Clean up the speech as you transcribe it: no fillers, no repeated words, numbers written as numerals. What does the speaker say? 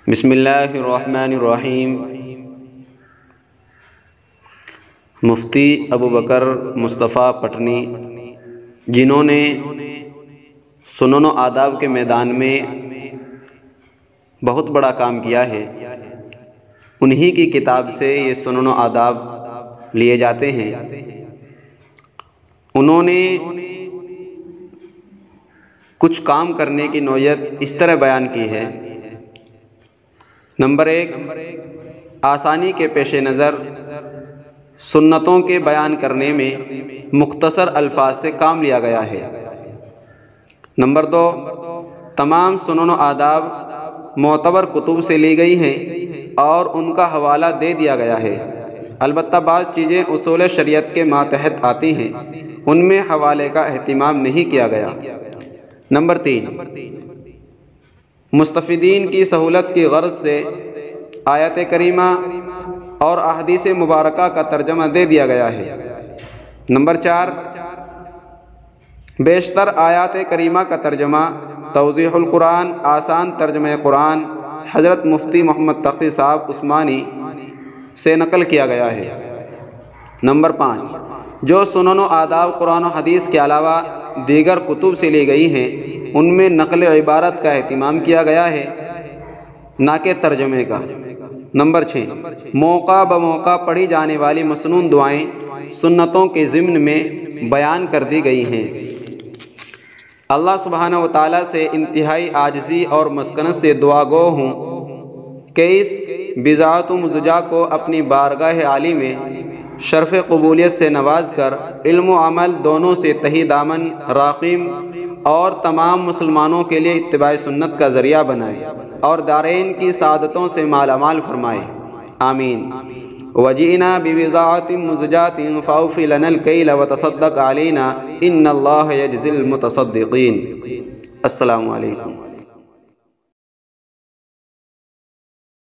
بسم اللہ الرحمن الرحیم۔ مفتی ابو بکر مصطفیٰ پٹنی، جنہوں نے سنن و آداب کے میدان میں بہت بڑا کام کیا ہے، انہی کی کتاب سے یہ سنن و آداب لیے جاتے ہیں۔ انہوں نے کچھ کام کرنے کی نوعیت اس طرح بیان کی ہے۔ نمبر 1، آسانی کے پیش نظر سنتوں کے بیان کرنے میں مختصر الفاظ سے کام لیا گیا ہے۔ نمبر 2، تمام سنن و آداب معتبر کتب سے لی گئی ہیں اور ان کا حوالہ دے دیا گیا ہے، البتہ بعض چیزیں اصول شریعت کے ماتحت آتی ہیں، ان میں حوالے کا اہتمام نہیں کیا گیا۔ نمبر 3، مستفیدین کی سہولت کی غرض سے آیت کریمہ اور احادیث مبارکہ کا ترجمہ دے دیا گیا ہے۔ نمبر 4، بیشتر آیات کریمہ کا ترجمہ توضیح القرآن، آسان ترجمہ قرآن حضرت مفتی محمد تقی صاحب عثمانی سے نقل کیا گیا ہے۔ نمبر 5، جو سنن و آداب قرآن و حدیث کے علاوہ دیگر کتب سے لی گئی ہیں، ان میں نقل عبارت کا اہتمام کیا گیا ہے، نہ کہ ترجمے کا۔ نمبر 6، موقع بموقع پڑھی جانے والی مسنون دعائیں سنتوں کے ضمن میں بیان کر دی گئی ہیں۔ اللہ سبحانہ و تعالیٰ سے انتہائی عاجزی اور مسکنت سے دعا گو ہوں کہ اس بضاعت و مزجہ کو اپنی بارگاہ عالی میں شرف قبولیت سے نواز کر علم و عمل دونوں سے تہی دامن راقم اور تمام مسلمانوں کے لیے اتباع سنت کا ذریعہ بنائے اور دارین کی سعادتوں سے مالا مال فرمائے، آمین۔ وجئنا ببضاعت مزجات فاوفِ لنا الکیل وتصدق علینا ان اللہ یجزی المتصدقین۔ السلام علیکم۔